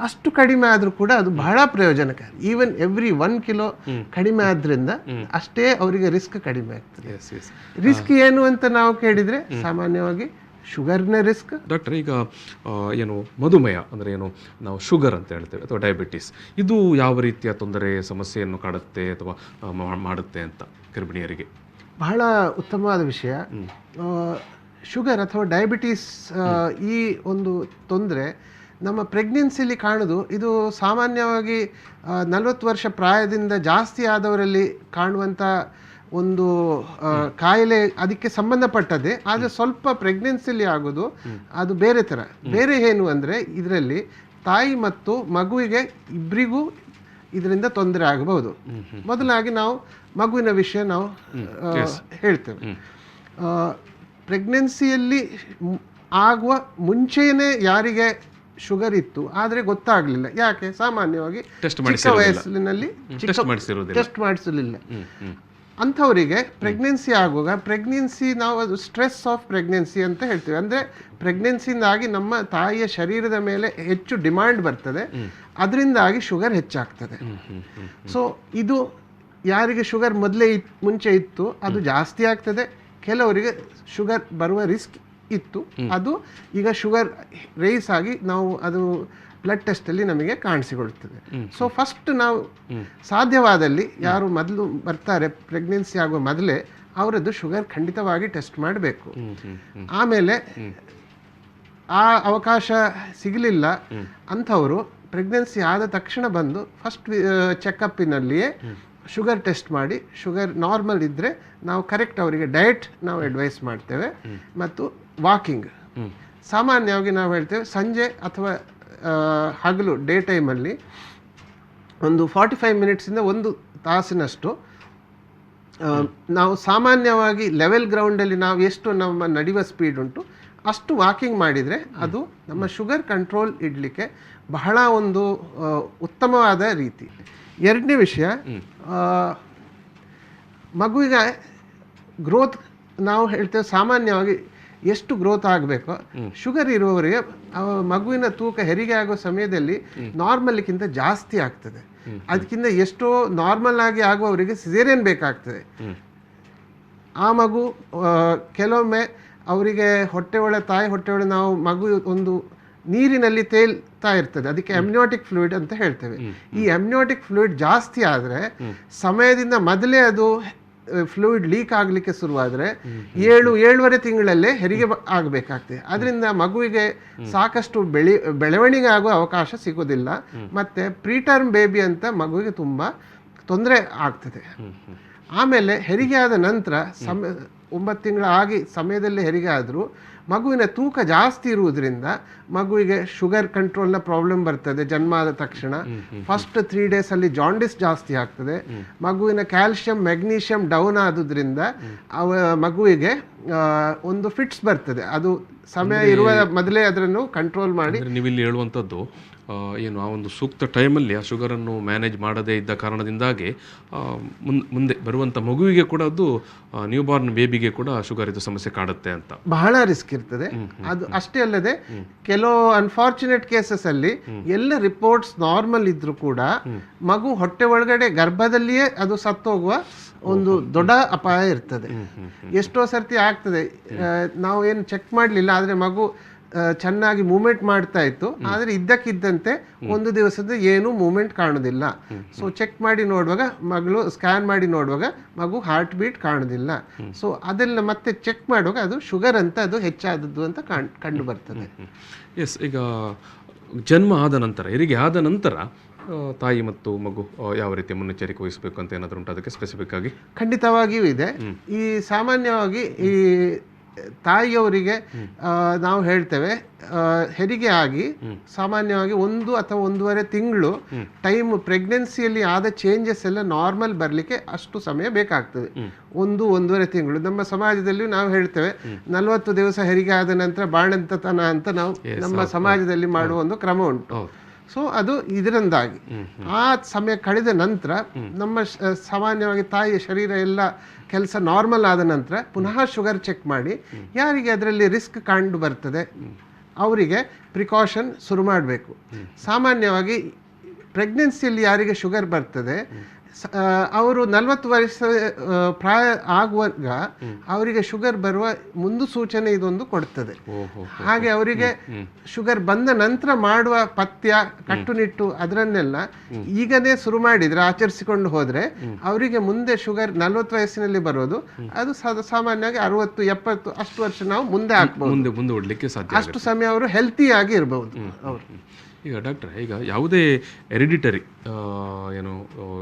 ಅಷ್ಟು ಕಡಿಮೆ ಆದರೂ ಕೂಡ ಅದು ಬಹಳ ಪ್ರಯೋಜನಕಾರಿ. ಈವನ್ ಎವ್ರಿ 1 ಕಿಲೋ ಕಡಿಮೆ ಆದ್ರಿಂದ ಅಷ್ಟೇ ಅವರಿಗೆ ರಿಸ್ಕ್ ಕಡಿಮೆ ಆಗ್ತದೆ. ರಿಸ್ಕ್ ಏನು ಅಂತ ನಾವು ಕೇಳಿದರೆ ಸಾಮಾನ್ಯವಾಗಿ ಶುಗರ್ನ ರಿಸ್ಕ್. ಡಾಕ್ಟರ್, ಈಗ ಏನು ಮಧುಮೇಹ ಅಂದರೆ ಏನು ನಾವು ಶುಗರ್ ಅಂತ ಹೇಳ್ತೇವೆ ಅಥವಾ ಡಯಾಬಿಟಿಸ್, ಇದು ಯಾವ ರೀತಿಯ ತೊಂದರೆ ಸಮಸ್ಯೆಯನ್ನು ಕಾಡುತ್ತೆ ಅಥವಾ ಮಾಡುತ್ತೆ ಅಂತ ಗರ್ಭಿಣಿಯರಿಗೆ? ಬಹಳ ಉತ್ತಮವಾದ ವಿಷಯ. ಶುಗರ್ ಅಥವಾ ಡಯಾಬಿಟೀಸ್ ಈ ಒಂದು ತೊಂದರೆ ನಮ್ಮ ಪ್ರೆಗ್ನೆನ್ಸಿಲಿ ಕಾಣೋದು. ಇದು ಸಾಮಾನ್ಯವಾಗಿ 40 ವರ್ಷ ಪ್ರಾಯದಿಂದ ಜಾಸ್ತಿ ಆದವರಲ್ಲಿ ಕಾಣುವಂಥ ಒಂದು ಕಾಯಿಲೆ, ಅದಕ್ಕೆ ಸಂಬಂಧಪಟ್ಟದ್ದೇ. ಆದರೆ ಸ್ವಲ್ಪ ಪ್ರೆಗ್ನೆನ್ಸಿಲಿ ಆಗೋದು ಅದು ಬೇರೆ ಥರ. ಬೇರೆ ಏನು ಅಂದರೆ ಇದರಲ್ಲಿ ತಾಯಿ ಮತ್ತು ಮಗುವಿಗೆ ಇಬ್ಬರಿಗೂ ಇದರಿಂದ ತೊಂದರೆ ಆಗಬಹುದು. ಮೊದಲಾಗಿ ನಾವು ಮಗುವಿನ ವಿಷಯ ನಾವು ಹೇಳ್ತೇವೆ. ಪ್ರೆಗ್ನೆನ್ಸಿಯಲ್ಲಿ ಆಗುವ ಮುಂಚೆನೇ ಯಾರಿಗೆ ಶುಗರ್ ಇತ್ತು ಆದರೆ ಗೊತ್ತಾಗಲಿಲ್ಲ, ಯಾಕೆ? ಸಾಮಾನ್ಯವಾಗಿ ಚಿಕ್ಕ ವಯಸ್ಸಿನಲ್ಲಿ ಟೆಸ್ಟ್ ಮಾಡಿಸಲಿಲ್ಲ. ಅಂಥವರಿಗೆ ಪ್ರೆಗ್ನೆನ್ಸಿ ಆಗುವಾಗ, ಪ್ರೆಗ್ನೆನ್ಸಿ ನಾವು ಅದು ಸ್ಟ್ರೆಸ್ ಆಫ್ ಪ್ರೆಗ್ನೆನ್ಸಿ ಅಂತ ಹೇಳ್ತೀವಿ. ಅಂದರೆ ಪ್ರೆಗ್ನೆನ್ಸಿಯಿಂದಾಗಿ ನಮ್ಮ ತಾಯಿಯ ಶರೀರದ ಮೇಲೆ ಹೆಚ್ಚು ಡಿಮಾಂಡ್ ಬರ್ತದೆ, ಅದರಿಂದಾಗಿ ಶುಗರ್ ಹೆಚ್ಚಾಗ್ತದೆ. ಸೊ ಇದು ಯಾರಿಗೆ ಶುಗರ್ ಮೊದಲೇ ಮುಂಚೆ ಇತ್ತು ಅದು ಜಾಸ್ತಿ ಆಗ್ತದೆ, ಕೆಲವರಿಗೆ ಶುಗರ್ ಬರುವ ರಿಸ್ಕ್ ಇತ್ತು, ಅದು ಈಗ ಶುಗರ್ ರೈಸ್ ಆಗಿ ನಾವು ಅದು ಬ್ಲಡ್ ಟೆಸ್ಟಲ್ಲಿ ನಮಗೆ ಕಾಣಿಸಿಕೊಳ್ತದೆ. ಸೊ ಫಸ್ಟ್ ನಾವು ಸಾಧ್ಯವಾದಲ್ಲಿ ಯಾರು ಮೊದಲು ಬರ್ತಾರೆ ಪ್ರೆಗ್ನೆನ್ಸಿ ಆಗುವ ಮೊದಲೇ ಅವರದ್ದು ಶುಗರ್ ಖಂಡಿತವಾಗಿ ಟೆಸ್ಟ್ ಮಾಡಬೇಕು. ಆಮೇಲೆ ಆ ಅವಕಾಶ ಸಿಗಲಿಲ್ಲ ಅಂಥವರು ಪ್ರೆಗ್ನೆನ್ಸಿ ಆದ ತಕ್ಷಣ ಬಂದು ಫಸ್ಟ್ ಚೆಕಪ್ಪಿನಲ್ಲಿಯೇ ಶುಗರ್ ಟೆಸ್ಟ್ ಮಾಡಿ, ಶುಗರ್ ನಾರ್ಮಲ್ ಇದ್ದರೆ ನಾವು ಕರೆಕ್ಟ್ ಅವರಿಗೆ ಡಯಟ್ ನಾವು ಅಡ್ವೈಸ್ ಮಾಡ್ತೇವೆ. ಮತ್ತು ವಾಕಿಂಗ್ ಸಾಮಾನ್ಯವಾಗಿ ನಾವು ಹೇಳ್ತೇವೆ ಸಂಜೆ ಅಥವಾ ಹಗಲು ಡೇ ಟೈಮಲ್ಲಿ ಒಂದು 45 ಮಿನಿಟ್ಸಿಂದ 1 ತಾಸಿನಷ್ಟು ನಾವು ಸಾಮಾನ್ಯವಾಗಿ ಲೆವೆಲ್ ಗ್ರೌಂಡಲ್ಲಿ ನಾವು ಎಷ್ಟು ನಮ್ಮ ನಡೆಯುವ ಸ್ಪೀಡ್ ಉಂಟು ಅಷ್ಟು ವಾಕಿಂಗ್ ಮಾಡಿದರೆ ಅದು ನಮ್ಮ ಶುಗರ್ ಕಂಟ್ರೋಲ್ ಇಡಲಿಕ್ಕೆ ಬಹಳ ಒಂದು ಉತ್ತಮವಾದ ರೀತಿ. ಎರಡನೇ ವಿಷಯ, ಮಗುವಿಗೆ ಗ್ರೋತ್ ನಾವು ಹೇಳ್ತೇವೆ ಸಾಮಾನ್ಯವಾಗಿ ಎಷ್ಟು ಗ್ರೋತ್ ಆಗಬೇಕು, ಶುಗರ್ ಇರುವವರಿಗೆ ಮಗುವಿನ ತೂಕ ಹೆರಿಗೆ ಆಗೋ ಸಮಯದಲ್ಲಿ ನಾರ್ಮಲ್ಗಿಂತ ಜಾಸ್ತಿ ಆಗ್ತದೆ. ಅದಕ್ಕಿಂತ ಎಷ್ಟೋ ನಾರ್ಮಲ್ ಆಗಿ ಆಗುವವರಿಗೆ ಸಿಸೇರಿಯನ್ ಬೇಕಾಗ್ತದೆ. ಆ ಮಗು ಕೆಲವೊಮ್ಮೆ ಅವರಿಗೆ ತಾಯಿ ಹೊಟ್ಟೆ ಒಳಗೆ ನಾವು ಮಗು ಒಂದು ನೀರಿನಲ್ಲಿ ತೇಲ್ತಾ ಇರ್ತದೆ, ಅದಕ್ಕೆ ಅಮ್ನಿಯೋಟಿಕ್ ಫ್ಲೂಯಿಡ್ ಅಂತ ಹೇಳ್ತೇವೆ. ಈ ಅಮ್ನಿಯೋಟಿಕ್ ಫ್ಲೂಯಿಡ್ ಜಾಸ್ತಿ ಆದರೆ ಸಮಯದಿಂದ ಮೊದಲೇ ಅದು ಫ್ಲೂಯಿಡ್ ಲೀಕ್ ಆಗಲಿಕ್ಕೆ ಶುರುವಾದರೆ 7-7.5 ತಿಂಗಳಲ್ಲೇ ಹೆರಿಗೆ ಆಗಬೇಕಾಗ್ತದೆ. ಅದರಿಂದ ಮಗುವಿಗೆ ಸಾಕಷ್ಟು ಬೆಳವಣಿಗೆ ಆಗುವ ಅವಕಾಶ ಸಿಗೋದಿಲ್ಲ, ಮತ್ತು ಪ್ರೀಟರ್ಮ್ ಬೇಬಿ ಅಂತ ಮಗುವಿಗೆ ತುಂಬ ತೊಂದರೆ ಆಗ್ತದೆ. ಆಮೇಲೆ ಹೆರಿಗೆ ಆದ ನಂತರ 9 ತಿಂಗಳ ಆಗಿ ಸಮಯದಲ್ಲಿ ಹೆರಿಗೆ ಆದರೂ ಮಗುವಿನ ತೂಕ ಜಾಸ್ತಿ ಇರುವುದರಿಂದ ಮಗುವಿಗೆ ಶುಗರ್ ಕಂಟ್ರೋಲ್ನ ಪ್ರಾಬ್ಲಮ್ ಬರ್ತದೆ. ಜನ್ಮ ಆದ ತಕ್ಷಣ ಫಸ್ಟ್ 3 ಡೇಸಲ್ಲಿ ಜಾಂಡಿಸ್ ಜಾಸ್ತಿ ಆಗ್ತದೆ. ಮಗುವಿನ ಕ್ಯಾಲ್ಶಿಯಂ ಮೆಗ್ನೀಷಿಯಂ ಡೌನ್ ಆದುದರಿಂದ ಮಗುವಿಗೆ ಒಂದು ಫಿಟ್ಸ್ ಬರ್ತದೆ. ಅದು ಸಮಯ ಇರುವ ಮೊದಲೇ ಅದನ್ನು ಕಂಟ್ರೋಲ್ ಮಾಡಿ. ನೀವಿಲ್ಲಿ ಹೇಳುವಂಥದ್ದು ಏನು ಆ ಒಂದು ಸೂಕ್ತ ಟೈಮಲ್ಲಿ ಆ ಶುಗರನ್ನು ಮ್ಯಾನೇಜ್ ಮಾಡದೇ ಇದ್ದ ಕಾರಣದಿಂದಾಗಿ ಮುಂದೆ ಬರುವಂಥ ಮಗುವಿಗೆ ಕೂಡ ಅದು ನ್ಯೂ ಬಾರ್ನ್ ಬೇಬಿಗೆ ಕೂಡ ಶುಗರ್ ಇದು ಸಮಸ್ಯೆ ಕಾಡುತ್ತೆ ಅಂತ ಬಹಳ ರಿಸ್ಕ್ ಇರ್ತದೆ. ಅದು ಅಷ್ಟೇ ಅಲ್ಲದೆ ಕೆಲವು ಅನ್ಫಾರ್ಚುನೇಟ್ ಕೇಸಸ್ ಅಲ್ಲಿ ಎಲ್ಲ ರಿಪೋರ್ಟ್ಸ್ ನಾರ್ಮಲ್ ಇದ್ರೂ ಕೂಡ ಮಗು ಹೊಟ್ಟೆ ಒಳಗಡೆ ಗರ್ಭದಲ್ಲಿಯೇ ಅದು ಸತ್ತೋಗುವ ಒಂದು ದೊಡ್ಡ ಅಪಾಯ ಇರ್ತದೆ. ಎಷ್ಟೋ ಸರ್ತಿ ಆಗ್ತದೆ, ನಾವು ಏನು ಚೆಕ್ ಮಾಡಲಿಲ್ಲ ಆದರೆ ಮಗು ಚೆನ್ನಾಗಿ ಮೂವ್ಮೆಂಟ್ ಮಾಡ್ತಾ ಇತ್ತು, ಆದರೆ ಇದ್ದಕ್ಕಿದ್ದಂತೆ ಒಂದು ದಿವಸದ ಏನು ಮೂವ್ಮೆಂಟ್ ಕಾಣೋದಿಲ್ಲ. ಸೊ ಚೆಕ್ ಮಾಡಿ ನೋಡುವಾಗ ಮಗಳು ಸ್ಕ್ಯಾನ್ ಮಾಡಿ ನೋಡುವಾಗ ಮಗು ಹಾರ್ಟ್ ಬೀಟ್ ಕಾಣೋದಿಲ್ಲ. ಸೊ ಅದೆಲ್ಲ ಮತ್ತೆ ಚೆಕ್ ಮಾಡುವಾಗ ಅದು ಶುಗರ್ ಅಂತ ಅದು ಹೆಚ್ಚಾದದ್ದು ಅಂತ ಕಂಡು ಬರ್ತದೆ. ಎಸ್, ಈಗ ಜನ್ಮ ಆದ ನಂತರ ಹೆರಿಗೆ ಆದ ನಂತರ ತಾಯಿ ಮತ್ತು ಮಗು ಯಾವ ರೀತಿಯ ಮುನ್ನೆಚ್ಚರಿಕೆ ವಹಿಸಬೇಕು ಅಂತ ಏನಾದರೂ ಉಂಟು ಅದಕ್ಕೆ ಸ್ಪೆಸಿಫಿಕ್ ಆಗಿ? ಖಂಡಿತವಾಗಿಯೂ ಇದೆ. ಈ ಸಾಮಾನ್ಯವಾಗಿ ಈ ತಾಯಿಯವರಿಗೆ ನಾವು ಹೇಳ್ತೇವೆ ಹೆರಿಗೆ ಆಗಿ ಸಾಮಾನ್ಯವಾಗಿ 1 ಅಥವಾ 1.5 ತಿಂಗಳು ಟೈಮ್ ಪ್ರೆಗ್ನೆನ್ಸಿಯಲ್ಲಿ ಆದ ಚೇಂಜಸ್ ಎಲ್ಲ ನಾರ್ಮಲ್ ಬರಲಿಕ್ಕೆ ಅಷ್ಟು ಸಮಯ ಬೇಕಾಗ್ತದೆ. 1-1.5 ತಿಂಗಳು. ನಮ್ಮ ಸಮಾಜದಲ್ಲಿ ನಾವು ಹೇಳ್ತೇವೆ 40 ದಿವಸ ಹೆರಿಗೆ ಆದ ನಂತರ ಬಾಣಂತತನ ಅಂತ ನಾವು ನಮ್ಮ ಸಮಾಜದಲ್ಲಿ ಮಾಡುವ ಒಂದು ಕ್ರಮ ಉಂಟು. ಸೊ ಅದು ಇದರಿಂದಾಗಿ ಆ ಸಮಯ ಕಳೆದ ನಂತರ ನಮ್ಮ ಸಾಮಾನ್ಯವಾಗಿ ತಾಯಿಯ ಶರೀರ ಎಲ್ಲ ಕೆಲಸ ನಾರ್ಮಲ್ ಆದ ನಂತರ ಪುನಃ ಶುಗರ್ ಚೆಕ್ ಮಾಡಿ ಯಾರಿಗೆ ಅದರಲ್ಲಿ ರಿಸ್ಕ್ ಕಂಡು ಬರ್ತದೆ ಅವರಿಗೆ ಪ್ರಿಕಾಷನ್ ಶುರು ಮಾಡಬೇಕು. ಸಾಮಾನ್ಯವಾಗಿ ಪ್ರೆಗ್ನೆನ್ಸಿಯಲ್ಲಿ ಯಾರಿಗೆ ಶುಗರ್ ಬರ್ತದೆ ಅವರು 40 ವರ್ಷ ಪ್ರಾಯ ಆಗುವಾಗ ಅವರಿಗೆ ಶುಗರ್ ಬರುವ ಸೂಚನೆ ಇದೊಂದು ಕೊಡ್ತದೆ. ಹಾಗೆ ಅವರಿಗೆ ಶುಗರ್ ಬಂದ ನಂತರ ಮಾಡುವ ಪಥ್ಯ ಕಟ್ಟುನಿಟ್ಟು ಅದರನ್ನೆಲ್ಲ ಈಗನೇ ಶುರು ಮಾಡಿದ್ರೆ ಆಚರಿಸಿಕೊಂಡು ಹೋದ್ರೆ ಅವರಿಗೆ ಮುಂದೆ ಶುಗರ್ 40 ವಯಸ್ಸಿನಲ್ಲಿ ಬರೋದು ಅದು ಸಾಮಾನ್ಯವಾಗಿ 60-70 ಅಷ್ಟು ವರ್ಷ ನಾವು ಮುಂದೆ ಹಾಕ್ಬಹುದು, ಮುಂದೆ ಓಡಲಿಕ್ಕೆ ಸಾಧ್ಯ. ಅಷ್ಟು ಸಮಯ ಅವರು ಹೆಲ್ತಿ ಆಗಿ ಇರಬಹುದು ಅವರು. ಈಗ ಡಾಕ್ಟ್ರೆ, ಈಗ ಯಾವುದೇ ಎರಿಡಿಟರಿ ಏನು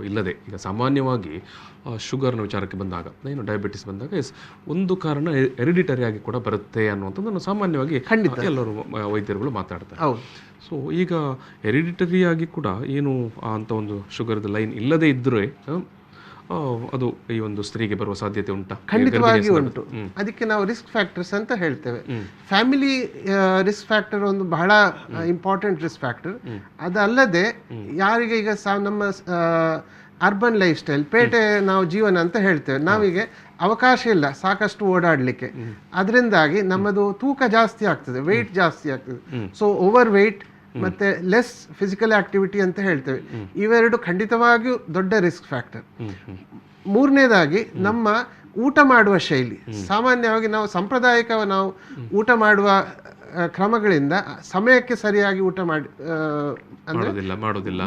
ಇಲ್ಲದೆ ಈಗ ಸಾಮಾನ್ಯವಾಗಿ ಶುಗರ್ನ ವಿಚಾರಕ್ಕೆ ಬಂದಾಗ ಏನು ಡಯಾಬಿಟಿಸ್ ಬಂದಾಗ ಒಂದು ಕಾರಣ ಎರಿಡಿಟರಿ ಆಗಿ ಕೂಡ ಬರುತ್ತೆ ಅನ್ನುವಂಥದ್ದು ಸಾಮಾನ್ಯವಾಗಿ ಎಲ್ಲರೂ ವೈದ್ಯರುಗಳು ಮಾತಾಡ್ತಾರೆ. ಸೊ ಈಗ ಎರಿಡಿಟರಿ ಆಗಿ ಕೂಡ ಏನು ಅಂತ ಒಂದು ಶುಗರ್ದ ಲೈನ್ ಇಲ್ಲದೇ ಇದ್ದರೆ ಅದು ಈ ಒಂದು ಸ್ತ್ರೀಗೆ ಬರುವ ಸಾಧ್ಯತೆ ಉಂಟಾ? ಖಂಡಿತವಾಗಿ ಉಂಟು. ಅದಕ್ಕೆ ನಾವು ರಿಸ್ಕ್ ಫ್ಯಾಕ್ಟರ್ಸ್ ಅಂತ ಹೇಳ್ತೇವೆ. ಫ್ಯಾಮಿಲಿ ರಿಸ್ಕ್ ಫ್ಯಾಕ್ಟರ್ ಒಂದು ಬಹಳ ಇಂಪಾರ್ಟೆಂಟ್ ರಿಸ್ಕ್ ಫ್ಯಾಕ್ಟರ್. ಅದಲ್ಲದೆ ಯಾರಿಗೆ ಈಗ ನಮ್ಮ ಅರ್ಬನ್ ಲೈಫ್ ಸ್ಟೈಲ್, ಪೇಟೆ ನಾವು ಜೀವನ ಅಂತ ಹೇಳ್ತೇವೆ, ನಾವಿಗೆ ಅವಕಾಶ ಇಲ್ಲ ಸಾಕಷ್ಟು ಓಡಾಡಲಿಕ್ಕೆ, ಅದರಿಂದಾಗಿ ನಮ್ಮದು ತೂಕ ಜಾಸ್ತಿ ಆಗ್ತದೆ, ವೆಯ್ಟ್ ಜಾಸ್ತಿ ಆಗ್ತದೆ. ಸೊ ಓವರ್ ವೆಯ್ಟ್ ಮತ್ತೆ ಲೆಸ್ ಫಿಸಿಕಲ್ ಆಕ್ಟಿವಿಟಿ ಅಂತ ಹೇಳ್ತೇವೆ. ಇವೆರಡು ಖಂಡಿತವಾಗಿಯೂ ದೊಡ್ಡ ರಿಸ್ಕ್ ಫ್ಯಾಕ್ಟರ್. ಮೂರನೇದಾಗಿ ನಮ್ಮ ಊಟ ಮಾಡುವ ಶೈಲಿ. ಸಾಮಾನ್ಯವಾಗಿ ನಾವು ಸಾಂಪ್ರದಾಯಿಕ ನಾವು ಊಟ ಮಾಡುವ ಕ್ರಮಗಳಿಂದ ಸಮಯಕ್ಕೆ ಸರಿಯಾಗಿ ಊಟ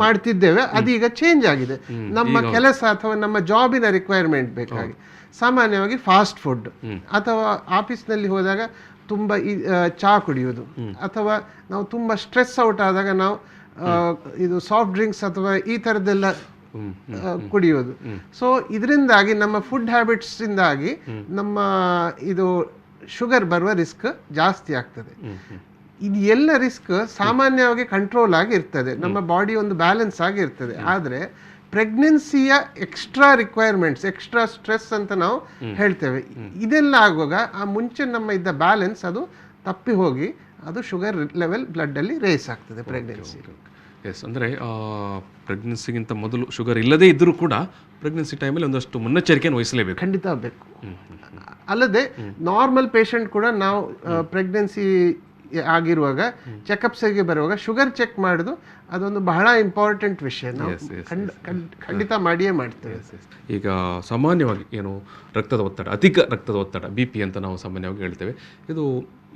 ಮಾಡ್ತಿದ್ದೇವೆ, ಅದೀಗ ಚೇಂಜ್ ಆಗಿದೆ. ನಮ್ಮ ಕೆಲಸ ಅಥವಾ ನಮ್ಮ ಜಾಬಿನ ರಿಕ್ವೈರ್ಮೆಂಟ್ ಬೇಕಾಗಿ ಸಾಮಾನ್ಯವಾಗಿ ಫಾಸ್ಟ್ ಫುಡ್ ಅಥವಾ ಆಫೀಸ್ನಲ್ಲಿ ಹೋದಾಗ ತುಂಬ ಚಹಾ ಕುಡಿಯೋದು, ಅಥವಾ ನಾವು ತುಂಬ ಸ್ಟ್ರೆಸ್ ಔಟ್ ಆದಾಗ ನಾವು ಇದು ಸಾಫ್ಟ್ ಡ್ರಿಂಕ್ಸ್ ಅಥವಾ ಈ ಥರದ್ದೆಲ್ಲ ಕುಡಿಯೋದು. ಸೊ ಇದರಿಂದಾಗಿ ನಮ್ಮ ಫುಡ್ ಹ್ಯಾಬಿಟ್ಸ್ ಇಂದಾಗಿ ನಮ್ಮ ಇದು ಶುಗರ್ ಬರುವ ರಿಸ್ಕ್ ಜಾಸ್ತಿ ಆಗ್ತದೆ. ಇದು ಎಲ್ಲ ರಿಸ್ಕ್ ಸಾಮಾನ್ಯವಾಗಿ ಕಂಟ್ರೋಲ್ ಆಗಿ ಇರ್ತದೆ, ನಮ್ಮ ಬಾಡಿ ಒಂದು ಬ್ಯಾಲೆನ್ಸ್ ಆಗಿ ಇರ್ತದೆ. ಆದರೆ ಪ್ರೆಗ್ನೆನ್ಸಿಯ ಎಕ್ಸ್ಟ್ರಾ ರಿಕ್ವೈರ್ಮೆಂಟ್ಸ್, ಎಕ್ಸ್ಟ್ರಾ ಸ್ಟ್ರೆಸ್ ಅಂತ ನಾವು ಹೇಳ್ತೇವೆ, ಇದೆಲ್ಲ ಆಗುವಾಗ ಆ ಮುಂಚೆ ನಮ್ಮ ಇದ್ದ ಬ್ಯಾಲೆನ್ಸ್ ಅದು ತಪ್ಪಿ ಹೋಗಿ ಅದು ಶುಗರ್ ಲೆವೆಲ್ ಬ್ಲಡ್ಡಲ್ಲಿ ರೇಸ್ ಆಗ್ತದೆ ಪ್ರೆಗ್ನೆನ್ಸಿ. ಎಸ್, ಅಂದರೆ ಪ್ರೆಗ್ನೆನ್ಸಿಗಿಂತ ಮೊದಲು ಶುಗರ್ ಇಲ್ಲದೇ ಇದ್ದರೂ ಕೂಡ ಪ್ರೆಗ್ನೆನ್ಸಿ ಟೈಮಲ್ಲಿ ಒಂದಷ್ಟು ಮುನ್ನೆಚ್ಚರಿಕೆಯನ್ನು ವಹಿಸಲೇಬೇಕು. ಖಂಡಿತ ಬೇಕು. ಅಲ್ಲದೆ ನಾರ್ಮಲ್ ಪೇಷಂಟ್ ಕೂಡ ನಾವು ಪ್ರೆಗ್ನೆನ್ಸಿ ಆಗಿರುವಾಗ ಚೆಕಪ್ಸ್ಗೆ ಬರುವಾಗ ಶುಗರ್ ಚೆಕ್ ಮಾಡೋದು ಅದೊಂದು ಬಹಳ ಇಂಪಾರ್ಟೆಂಟ್ ವಿಷಯ. ನಾವು ಖಂಡಿತ ಮಾಡಿಯೇ ಮಾಡ್ತೇವೆ. ಈಗ ಸಾಮಾನ್ಯವಾಗಿ ಏನು ರಕ್ತದ ಒತ್ತಡ, ಅಧಿಕ ರಕ್ತದ ಒತ್ತಡ, BP ಅಂತ ನಾವು ಸಾಮಾನ್ಯವಾಗಿ ಹೇಳ್ತೇವೆ, ಇದು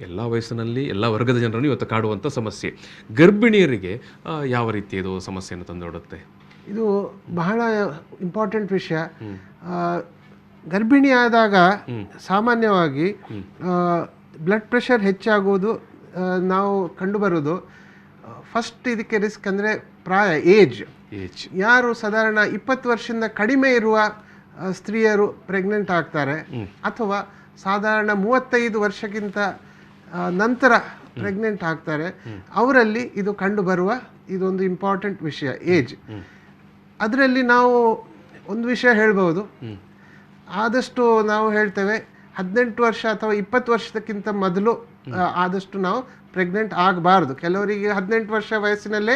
ಎಲ್ಲ ವಯಸ್ಸಿನಲ್ಲಿ ಎಲ್ಲ ವರ್ಗದ ಜನರನ್ನು ಇವತ್ತು ಕಾಡುವಂಥ ಸಮಸ್ಯೆ. ಗರ್ಭಿಣಿಯರಿಗೆ ಯಾವ ರೀತಿ ಇದು ಸಮಸ್ಯೆಯನ್ನು ತಂದೊಡ್ಡುತ್ತೆ? ಇದು ಬಹಳ ಇಂಪಾರ್ಟೆಂಟ್ ವಿಷಯ. ಗರ್ಭಿಣಿಯಾದಾಗ ಸಾಮಾನ್ಯವಾಗಿ ಬ್ಲಡ್ ಪ್ರೆಷರ್ ಹೆಚ್ಚಾಗುವುದು ನಾವು ಕಂಡುಬರೋದು. ಫಸ್ಟ್ ಇದಕ್ಕೆ ರಿಸ್ಕ್ ಅಂದರೆ ಪ್ರಾಯ, ಏಜ್. ಯಾರು ಸಾಧಾರಣ 20 ವರ್ಷದಿಂದ ಕಡಿಮೆ ಇರುವ ಸ್ತ್ರೀಯರು ಪ್ರೆಗ್ನೆಂಟ್ ಆಗ್ತಾರೆ, ಅಥವಾ ಸಾಧಾರಣ 35 ವರ್ಷಕ್ಕಿಂತ ನಂತರ ಪ್ರೆಗ್ನೆಂಟ್ ಆಗ್ತಾರೆ, ಅವರಲ್ಲಿ ಇದು ಕಂಡುಬರುವ ಇದೊಂದು ಇಂಪಾರ್ಟೆಂಟ್ ವಿಷಯ, ಏಜ್. ಅದರಲ್ಲಿ ನಾವು ಒಂದು ವಿಷಯ ಹೇಳ್ಬೋದು, ಆದಷ್ಟು ನಾವು ಹೇಳ್ತೇವೆ 18 ವರ್ಷ ಅಥವಾ 20 ವರ್ಷಕ್ಕಿಂತ ಮೊದಲು ಆದಷ್ಟು ನಾವು ಪ್ರೆಗ್ನೆಂಟ್ ಆಗಬಾರ್ದು. ಕೆಲವರಿಗೆ 18 ವರ್ಷ ವಯಸ್ಸಿನಲ್ಲೇ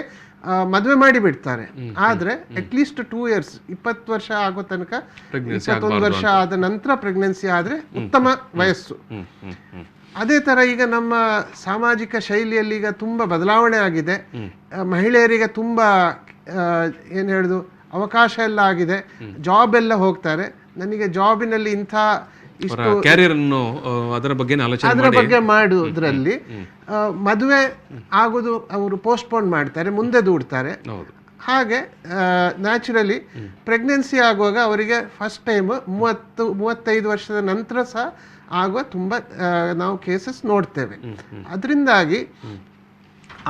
ಮದುವೆ ಮಾಡಿ ಬಿಡ್ತಾರೆ, ಆದರೆ ಅಟ್ಲೀಸ್ಟ್ 2 years, 20 ವರ್ಷ ಆಗೋ ತನಕ, 21 ವರ್ಷ ಆದ ನಂತರ ಪ್ರೆಗ್ನೆನ್ಸಿ ಆದರೆ ಉತ್ತಮ ವಯಸ್ಸು. ಅದೇ ಥರ ಈಗ ನಮ್ಮ ಸಾಮಾಜಿಕ ಶೈಲಿಯಲ್ಲಿ ಈಗ ತುಂಬ ಬದಲಾವಣೆ ಆಗಿದೆ. ಮಹಿಳೆಯರಿಗೆ ತುಂಬ ಏನು ಹೇಳೋದು ಅವಕಾಶ ಎಲ್ಲ ಆಗಿದೆ, ಜಾಬ್ ಎಲ್ಲ ಹೋಗ್ತಾರೆ. ನನಗೆ ಜಾಬಿನಲ್ಲಿ ಇಂಥ ಇಷ್ಟು ಅದರ ಬಗ್ಗೆ ಮಾಡುವುದರಲ್ಲಿ ಮದುವೆ ಆಗೋದು ಅವರು ಪೋಸ್ಟ್ಪೋನ್ ಮಾಡ್ತಾರೆ, ಮುಂದೆ ದೂಡ್ತಾರೆ. ಹಾಗೆ ನ್ಯಾಚುರಲಿ ಪ್ರೆಗ್ನೆನ್ಸಿ ಆಗುವಾಗ ಅವರಿಗೆ ಫಸ್ಟ್ ಟೈಮ್ 30-35 ವರ್ಷದ ನಂತರ ಸಹ ಆಗುವ ತುಂಬ ನಾವು ಕೇಸಸ್ ನೋಡ್ತೇವೆ. ಅದರಿಂದಾಗಿ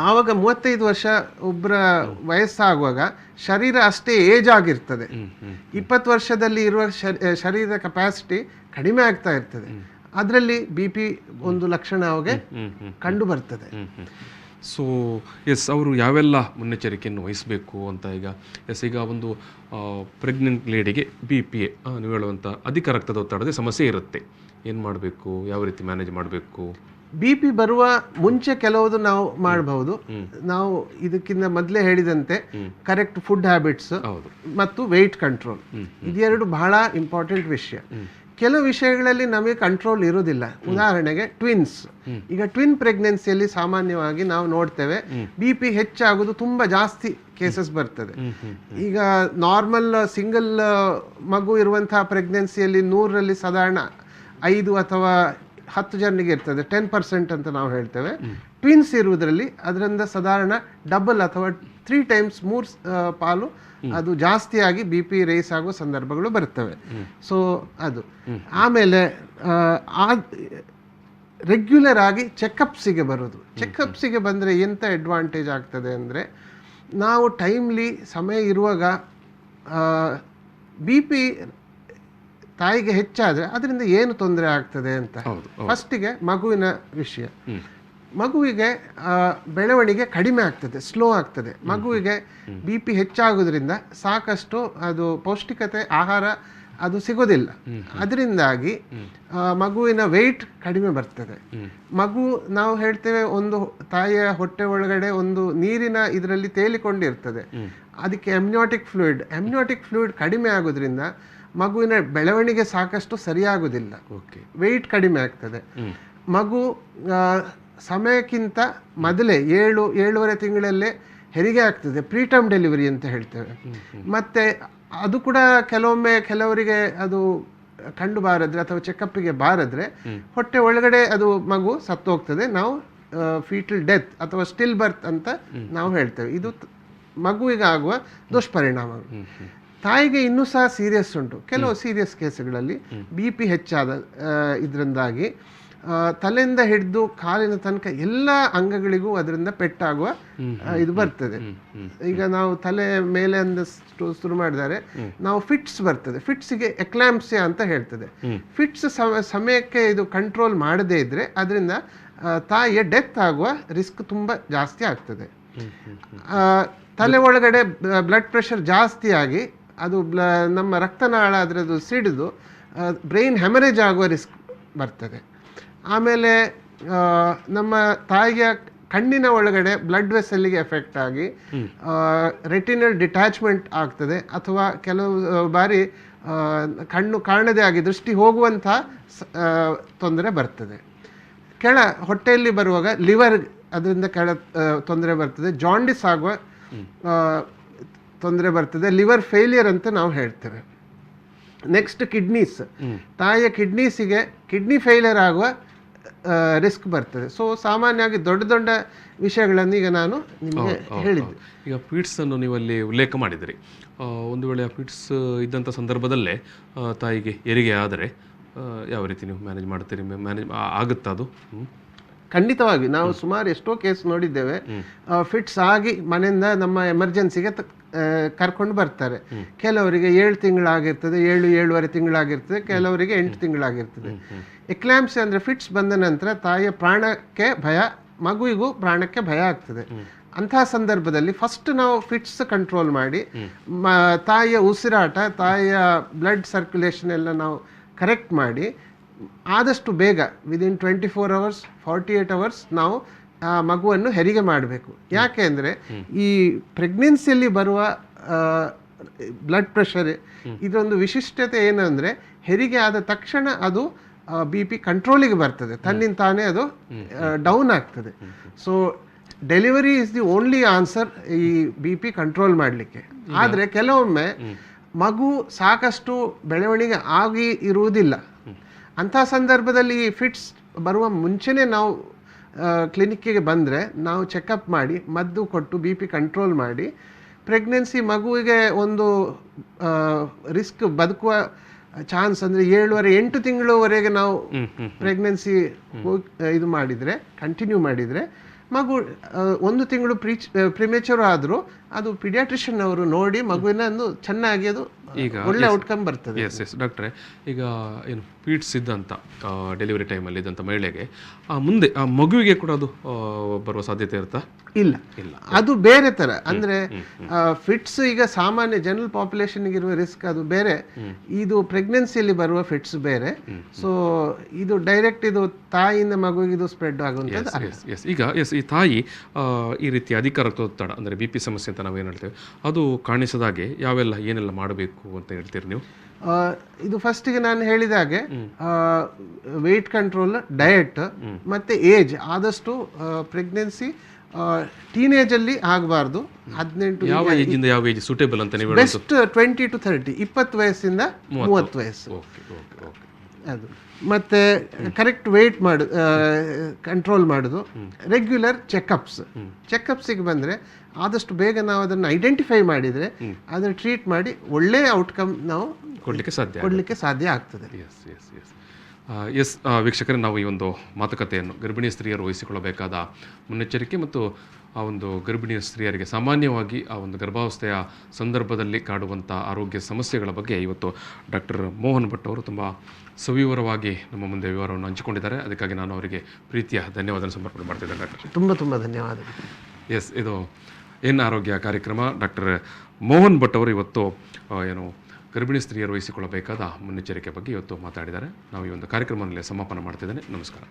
ಆವಾಗ 35 ವರ್ಷ ಒಬ್ಬರ ವಯಸ್ಸಾಗುವಾಗ ಶರೀರ ಅಷ್ಟೇ ಏಜ್ ಆಗಿರ್ತದೆ, 20 ವರ್ಷದಲ್ಲಿ ಇರುವ ಶರೀರದ ಕೆಪಾಸಿಟಿ ಕಡಿಮೆ ಆಗ್ತಾ ಇರ್ತದೆ. ಅದರಲ್ಲಿ BP ಒಂದು ಲಕ್ಷಣ ಅವಾಗೆ ಕಂಡು ಬರ್ತದೆ. ಸೊ ಎಸ್, ಅವರು ಯಾವೆಲ್ಲ ಮುನ್ನೆಚ್ಚರಿಕೆಯನ್ನು ವಹಿಸಬೇಕು ಅಂತ ಈಗ ಒಂದು ಪ್ರೆಗ್ನೆಂಟ್ ಲೇಡಿಗೆ BP ನೀವು ಹೇಳುವಂಥ ಅಧಿಕ ರಕ್ತದ ಒತ್ತಡದ ಸಮಸ್ಯೆ ಇರುತ್ತೆ, ಏನು ಮಾಡಬೇಕು, ಯಾವ ರೀತಿ ಮ್ಯಾನೇಜ್ ಮಾಡಬೇಕು? BP ಬರುವ ಮುಂಚೆ ಕೆಲವುದು ನಾವು ಮಾಡಬಹುದು. ನಾವು ಇದಕ್ಕಿಂತ ಮೊದಲೇ ಹೇಳಿದಂತೆ ಕರೆಕ್ಟ್ ಫುಡ್ ಹ್ಯಾಬಿಟ್ಸ್ ಮತ್ತು ವೆಯ್ಟ್ ಕಂಟ್ರೋಲ್, ಇದೆರಡು ಬಹಳ ಇಂಪಾರ್ಟೆಂಟ್ ವಿಷಯ. ಕೆಲವು ವಿಷಯಗಳಲ್ಲಿ ನಮಗೆ ಕಂಟ್ರೋಲ್ ಇರೋದಿಲ್ಲ. ಉದಾಹರಣೆಗೆ ಟ್ವಿನ್ಸ್. ಈಗ ಟ್ವಿನ್ ಪ್ರೆಗ್ನೆನ್ಸಿಯಲ್ಲಿ ಸಾಮಾನ್ಯವಾಗಿ ನಾವು ನೋಡ್ತೇವೆ BP ಹೆಚ್ಚಾಗೋದು ತುಂಬ ಜಾಸ್ತಿ ಕೇಸಸ್ ಬರ್ತದೆ. ಈಗ ನಾರ್ಮಲ್ ಸಿಂಗಲ್ ಮಗು ಇರುವಂತಹ ಪ್ರೆಗ್ನೆನ್ಸಿಯಲ್ಲಿ 100ರಲ್ಲಿ ಸಾಧಾರಣ 5 ಅಥವಾ 10 ಜನರಿಗೆ ಇರ್ತದೆ, 10% ಅಂತ ನಾವು ಹೇಳ್ತೇವೆ. ಟ್ವಿನ್ಸ್ ಇರುವುದರಲ್ಲಿ ಅದರಿಂದ ಸಾಧಾರಣ ಡಬಲ್ ಅಥವಾ 3 times 3 ಪಾಲು ಅದು ಜಾಸ್ತಿಯಾಗಿ BP ರೇಸ್ ಆಗೋ ಸಂದರ್ಭಗಳು ಬರ್ತವೆ. ಸೊ ಅದು ಆಮೇಲೆ ರೆಗ್ಯುಲರ್ ಆಗಿ ಚೆಕಪ್ಸಿಗೆ ಬರೋದು. ಚೆಕಪ್ಸಿಗೆ ಬಂದರೆ ಎಂಥ ಅಡ್ವಾಂಟೇಜ್ ಆಗ್ತದೆ ಅಂದರೆ, ನಾವು ಟೈಮ್ಲಿ ಸಮಯ ಇರುವಾಗ BP ತಾಯಿಗೆ ಹೆಚ್ಚಾದರೆ ಅದರಿಂದ ಏನು ತೊಂದರೆ ಆಗ್ತದೆ ಅಂತ. ಫಸ್ಟಿಗೆ ಮಗುವಿನ ವಿಷಯ. ಮಗುವಿಗೆ ಬೆಳವಣಿಗೆ ಕಡಿಮೆ ಆಗ್ತದೆ, ಸ್ಲೋ ಆಗ್ತದೆ. ಮಗುವಿಗೆ ಬಿ ಪಿ ಹೆಚ್ಚಾಗೋದ್ರಿಂದ ಸಾಕಷ್ಟು ಅದು ಪೌಷ್ಟಿಕತೆ ಆಹಾರ ಅದು ಸಿಗೋದಿಲ್ಲ. ಅದರಿಂದಾಗಿ ಮಗುವಿನ ವೆಯ್ಟ್ ಕಡಿಮೆ ಬರ್ತದೆ. ಮಗು ನಾವು ಹೇಳ್ತೇವೆ ಒಂದು ತಾಯಿಯ ಹೊಟ್ಟೆ ಒಳಗಡೆ ಒಂದು ನೀರಿನ ಇದರಲ್ಲಿ ತೇಲಿಕೊಂಡಿರ್ತದೆ, ಅದಕ್ಕೆ ಎಮ್ನಿಯಾಟಿಕ್ ಫ್ಲೂಯಿಡ್ ಕಡಿಮೆ ಆಗೋದ್ರಿಂದ ಮಗುವಿನ ಬೆಳವಣಿಗೆ ಸಾಕಷ್ಟು ಸರಿಯಾಗೋದಿಲ್ಲ, ವೆಯ್ಟ್ ಕಡಿಮೆ ಆಗ್ತದೆ. ಮಗು ಸಮಯಕ್ಕಿಂತ ಮೊದಲೇ 7-7.5 ತಿಂಗಳಲ್ಲೇ ಹೆರಿಗೆ ಆಗ್ತದೆ, ಪ್ರೀಟರ್ಮ್ ಡೆಲಿವರಿ ಅಂತ ಹೇಳ್ತೇವೆ. ಮತ್ತು ಅದು ಕೂಡ ಕೆಲವರಿಗೆ ಅದು ಕಂಡು ಬಾರದ್ರೆ ಅಥವಾ ಚೆಕಪ್ಪಿಗೆ ಬಾರದ್ರೆ ಹೊಟ್ಟೆ ಒಳಗಡೆ ಅದು ಮಗು ಸತ್ತು ಹೋಗ್ತದೆ. ನಾವು ಫೀಟಲ್ ಡೆತ್ ಅಥವಾ ಸ್ಟಿಲ್ ಬರ್ತ್ ಅಂತ ನಾವು ಹೇಳ್ತೇವೆ. ಇದು ಮಗುವಿಗೆ ಆಗುವ ದುಷ್ಪರಿಣಾಮಗಳು. ತಾಯಿಗೆ ಇನ್ನೂ ಸಹ ಸೀರಿಯಸ್ ಉಂಟು. ಕೆಲವು ಸೀರಿಯಸ್ ಕೇಸ್ಗಳಲ್ಲಿ ಬಿ ಪಿ ಹೆಚ್ಚಾದ ಇದರಿಂದಾಗಿ ತಲೆಯಿಂದ ಹಿಡಿದು ಕಾಲಿನ ತನಕ ಎಲ್ಲ ಅಂಗಗಳಿಗೂ ಅದರಿಂದ ಪೆಟ್ಟಾಗುವ ಇದು ಬರ್ತದೆ. ಈಗ ನಾವು ತಲೆ ಮೇಲೆ ಶುರು ಮಾಡಿದರೆ ನಾವು ಫಿಟ್ಸ್ ಬರ್ತದೆ. ಫಿಟ್ಸ್ಗೆ ಎಕ್ಲಾಂಪ್ಸಿಯಾ ಅಂತ ಹೇಳ್ತದೆ. ಫಿಟ್ಸ್ ಸಮಯಕ್ಕೆ ಇದು ಕಂಟ್ರೋಲ್ ಮಾಡದೇ ಇದ್ರೆ ಅದರಿಂದ ತಾಯಿಯ ಡೆತ್ ಆಗುವ ರಿಸ್ಕ್ ತುಂಬ ಜಾಸ್ತಿ ಆಗ್ತದೆ. ತಲೆ ಒಳಗಡೆ ಬ್ಲಡ್ ಪ್ರೆಷರ್ ಜಾಸ್ತಿ ಆಗಿ ಅದು ನಮ್ಮ ರಕ್ತನಾಳ ಅದರದ್ದು ಸಿಡಿದು ಬ್ರೈನ್ ಹೆಮರೇಜ್ ಆಗುವ ರಿಸ್ಕ್ ಬರ್ತದೆ. ಆಮೇಲೆ ನಮ್ಮ ತಾಯಿಯ ಕಣ್ಣಿನ ಒಳಗಡೆ ಬ್ಲಡ್ ವೆಸಲ್ಲಿಗೆ ಎಫೆಕ್ಟ್ ಆಗಿ ರೆಟಿನಲ್ ಡಿಟ್ಯಾಚ್ಮೆಂಟ್ ಆಗ್ತದೆ, ಅಥವಾ ಕೆಲವು ಬಾರಿ ಕಣ್ಣು ಕಾಣದೇ ಆಗಿ ದೃಷ್ಟಿ ಹೋಗುವಂಥ ತೊಂದರೆ ಬರ್ತದೆ. ಹೊಟ್ಟೆಯಲ್ಲಿ ಬರುವಾಗ ಲಿವರ್ ಅದರಿಂದ ತೊಂದರೆ ಬರ್ತದೆ, ಜಾಂಡಿಸ್ ಆಗುವ ತೊಂದರೆ ಬರ್ತದೆ, ಲಿವರ್ ಫೇಲಿಯರ್ ಅಂತ ನಾವು ಹೇಳ್ತೇವೆ. ನೆಕ್ಸ್ಟ್ ಕಿಡ್ನೀಸ್, ತಾಯಿಯ ಕಿಡ್ನಿ ಫೇಲಿಯರ್ ಆಗುವ ರಿಸ್ಕ್ ಬರ್ತದೆ. ಸೊ ಸಾಮಾನ್ಯವಾಗಿ ದೊಡ್ಡ ದೊಡ್ಡ ವಿಷಯಗಳನ್ನು ಈಗ ನಾನು ನಿಮಗೆ ಹೇಳಿದ್ದೆ. ಈಗ ಫಿಟ್ಸ್ ಅನ್ನು ನೀವಲ್ಲಿ ಉಲ್ಲೇಖ ಮಾಡಿದಿರಿ. ಒಂದು ವೇಳೆ ಆ ಫಿಟ್ಸ್ ಇದ್ದಂಥ ಸಂದರ್ಭದಲ್ಲೇ ತಾಯಿಗೆ ಹೆರಿಗೆ ಆದರೆ ಯಾವ ರೀತಿ ನೀವು ಮ್ಯಾನೇಜ್ ಮಾಡ್ತೀರಿ? ಮ್ಯಾನೇಜ್ ಆಗುತ್ತಾ ಅದು? ಖಂಡಿತವಾಗಿ ನಾವು ಸುಮಾರು ಎಷ್ಟೋ ಕೇಸ್ ನೋಡಿದ್ದೇವೆ. ಫಿಟ್ಸ್ ಆಗಿ ಮನೆಯಿಂದ ನಮ್ಮ ಎಮರ್ಜೆನ್ಸಿಗೆ ಕರ್ಕೊಂಡು ಬರ್ತಾರೆ. ಕೆಲವರಿಗೆ 7 ತಿಂಗಳಾಗಿರ್ತದೆ, 7-7.5 ತಿಂಗಳಾಗಿರ್ತದೆ, ಕೆಲವರಿಗೆ 8 ತಿಂಗಳಾಗಿರ್ತದೆ. ಎಕ್ಲಾಂಪ್ಸಿಯಾ ಅಂದರೆ ಫಿಟ್ಸ್ ಬಂದ ನಂತರ ತಾಯಿಯ ಪ್ರಾಣಕ್ಕೆ ಭಯ, ಮಗುವಿಗೂ ಪ್ರಾಣಕ್ಕೆ ಭಯ ಆಗ್ತದೆ. ಅಂತಹ ಸಂದರ್ಭದಲ್ಲಿ ಫಸ್ಟ್ ನಾವು ಫಿಟ್ಸ್ ಕಂಟ್ರೋಲ್ ಮಾಡಿ ತಾಯಿಯ ಉಸಿರಾಟ, ತಾಯಿಯ ಬ್ಲಡ್ ಸರ್ಕ್ಯುಲೇಷನ್ ಎಲ್ಲ ನಾವು ಕರೆಕ್ಟ್ ಮಾಡಿ ಆದಷ್ಟು ಬೇಗ ವಿದಿನ್ 24 hours 48 hours ನಾವು ಆ ಮಗುವನ್ನು ಹೆರಿಗೆ ಮಾಡಬೇಕು. ಯಾಕೆ ಅಂದರೆ ಈ ಪ್ರೆಗ್ನೆನ್ಸಿಯಲ್ಲಿ ಬರುವ ಬ್ಲಡ್ ಪ್ರೆಷರ್ ಇದೊಂದು ವಿಶಿಷ್ಟತೆ ಏನಂದರೆ ಹೆರಿಗೆ ಆದ ತಕ್ಷಣ ಅದು ಬಿ ಪಿ ಕಂಟ್ರೋಲಿಗೆ ಬರ್ತದೆ, ತನ್ನಿಂದ ತಾನೇ ಅದು ಡೌನ್ ಆಗ್ತದೆ. So delivery is the only answer ಈ ಬಿ ಪಿ ಕಂಟ್ರೋಲ್ ಮಾಡಲಿಕ್ಕೆ. ಆದರೆ ಕೆಲವೊಮ್ಮೆ ಮಗು ಸಾಕಷ್ಟು ಬೆಳವಣಿಗೆ ಆಗಿ ಇರುವುದಿಲ್ಲ. ಅಂಥ ಸಂದರ್ಭದಲ್ಲಿ ಈ ಫಿಟ್ಸ್ ಬರುವ ಮುಂಚೆನೇ ನಾವು ಕ್ಲಿನಿಕ್ಕಿಗೆ ಬಂದರೆ ನಾವು ಚೆಕಪ್ ಮಾಡಿ ಮದ್ದು ಕೊಟ್ಟು ಬಿ ಪಿ ಕಂಟ್ರೋಲ್ ಮಾಡಿ ಪ್ರೆಗ್ನೆನ್ಸಿ ಮಗುವಿಗೆ ಒಂದು ರಿಸ್ಕ್ ಬದುಕುವ ಚಾನ್ಸ್ ಅಂದರೆ 7.5-8 ತಿಂಗಳವರೆಗೆ ನಾವು ಪ್ರೆಗ್ನೆನ್ಸಿ ಇದು ಮಾಡಿದರೆ ಕಂಟಿನ್ಯೂ ಮಾಡಿದರೆ ಮಗು 1 ತಿಂಗಳು ಪ್ರಿಮೇಚರ್ ಆದರೂ ಅದು ಪಿಡಿಯಾಟ್ರಿಷಿಯನ್ ಅವರು ನೋಡಿ ಮಗುವಿನ ಒಂದು ಚೆನ್ನಾಗಿ ಅದು ಈಗ ಒಳ್ಳೆ ಔಟ್ಕಮ್ ಬರ್ತದೆ. ಎಸ್ ಡಾಕ್ಟ್ರೆ, ಈಗ ಏನು ಫೀಟ್ಸ್ ಇದ್ದಂಥ ಡೆಲಿವರಿ ಟೈಮಲ್ಲಿ ಇದ್ದಂಥ ಮಹಿಳೆಗೆ ಮುಂದೆ ಆ ಮಗುವಿಗೆ ಕೂಡ ಅದು ಬರುವ ಸಾಧ್ಯತೆ ಇರುತ್ತಾ? ಇಲ್ಲ, ಅದು ಬೇರೆ ಥರ. ಅಂದರೆ ಫಿಟ್ಸ್ ಈಗ ಸಾಮಾನ್ಯ ಜನರಲ್ ಪಾಪ್ಯುಲೇಷನ್ಗೆ ಇರುವ ರಿಸ್ಕ್ ಅದು ಬೇರೆ, ಇದು ಪ್ರೆಗ್ನೆನ್ಸಿಯಲ್ಲಿ ಬರುವ ಫಿಟ್ಸ್ ಬೇರೆ. ಸೊ ಇದು ಡೈರೆಕ್ಟ್ ಇದು ತಾಯಿಯಿಂದ ಮಗುವಿಗೆ ಇದು ಸ್ಪ್ರೆಡ್ ಆಗುವಂಥದ್ದು. ಈಗ ಈ ತಾಯಿ ಈ ರೀತಿ ಅಧಿಕ ರಕ್ತದೊತ್ತಡ ಅಂದರೆ ಬಿ ಪಿ ಸಮಸ್ಯೆ ಅಂತ ನಾವೇನು ಹೇಳ್ತೇವೆ, ಅದು ಕಾಣಿಸದಾಗೆ ಏನೆಲ್ಲ ಮಾಡಬೇಕು ಅಂತ ಹೇಳ್ತೀರಿ ನೀವು? ಇದು ಫಸ್ಟಿಗೆ ನಾನು ಹೇಳಿದ ಹಾಗೆ ವೆಯ್ಟ್ ಕಂಟ್ರೋಲ್, ಡಯಟ್ ಮತ್ತು ಏಜ್. ಆದಷ್ಟು ಪ್ರೆಗ್ನೆನ್ಸಿ ಟೀನೇಜ್ ಅಲ್ಲಿ ಆಗಬಾರ್ದು. 18 ಯಾವ ಏಜಿಂದ ಯಾವ ಏಜ್ ಸೂಟೇಬಲ್ ಅಂತ ನೀವು ಬೆಸ್ಟ್ 20 to 30, 20 ವಯಸ್ಸಿಂದ 30 ವಯಸ್ಸು ಅದು. ಮತ್ತು ಕರೆಕ್ಟ್ ವೆಯ್ಟ್ ಕಂಟ್ರೋಲ್ ಮಾಡೋದು, ರೆಗ್ಯುಲರ್ ಚೆಕಪ್ಸಿಗೆ ಬಂದರೆ ಆದಷ್ಟು ಬೇಗ ನಾವು ಅದನ್ನು ಐಡೆಂಟಿಫೈ ಮಾಡಿದರೆ ಅದನ್ನು ಟ್ರೀಟ್ ಮಾಡಿ ಒಳ್ಳೆಯ ಔಟ್ಕಮ್ ನಾವು ಕೊಡಲಿಕ್ಕೆ ಸಾಧ್ಯ ಆಗ್ತದೆ. ಎಸ್ ವೀಕ್ಷಕರೇ, ನಾವು ಈ ಒಂದು ಮಾತುಕತೆಯನ್ನು ಗರ್ಭಿಣಿ ಸ್ತ್ರೀಯರು ವಹಿಸಿಕೊಳ್ಳಬೇಕಾದ ಮುನ್ನೆಚ್ಚರಿಕೆ ಮತ್ತು ಆ ಒಂದು ಗರ್ಭಿಣಿ ಸ್ತ್ರೀಯರಿಗೆ ಸಾಮಾನ್ಯವಾಗಿ ಆ ಒಂದು ಗರ್ಭಾವಸ್ಥೆಯ ಸಂದರ್ಭದಲ್ಲಿ ಕಾಡುವಂಥ ಆರೋಗ್ಯ ಸಮಸ್ಯೆಗಳ ಬಗ್ಗೆ ಇವತ್ತು ಡಾಕ್ಟರ್ ಮೋಹನ್ ಭಟ್ ಅವರು ತುಂಬ ಸವಿವರವಾಗಿ ನಮ್ಮ ಮುಂದೆ ವಿವರವನ್ನು ಹಂಚಿಕೊಂಡಿದ್ದಾರೆ. ಅದಕ್ಕಾಗಿ ನಾನು ಅವರಿಗೆ ಪ್ರೀತಿಯ ಧನ್ಯವಾದ ಸಮರ್ಪಣೆ ಮಾಡ್ತಿದ್ದೇನೆ ಡಾಕ್ಟರ್. ತುಂಬ ಧನ್ಯವಾದಗಳು. ಎಸ್, ಇದು ಏನು ಆರೋಗ್ಯ ಕಾರ್ಯಕ್ರಮ. ಡಾಕ್ಟರ್ ಮೋಹನ್ ಭಟ್ ಅವರು ಇವತ್ತು ಏನು ಗರ್ಭಿಣಿ ಸ್ತ್ರೀಯರು ವಹಿಸಿಕೊಳ್ಳಬೇಕಾದ ಮುನ್ನೆಚ್ಚರಿಕೆ ಬಗ್ಗೆ ಇವತ್ತು ಮಾತಾಡಿದ್ದಾರೆ. ನಾವು ಈ ಒಂದು ಕಾರ್ಯಕ್ರಮದಲ್ಲಿ ಸಮಾಪನ ಮಾಡ್ತಿದ್ದೇನೆ. ನಮಸ್ಕಾರ.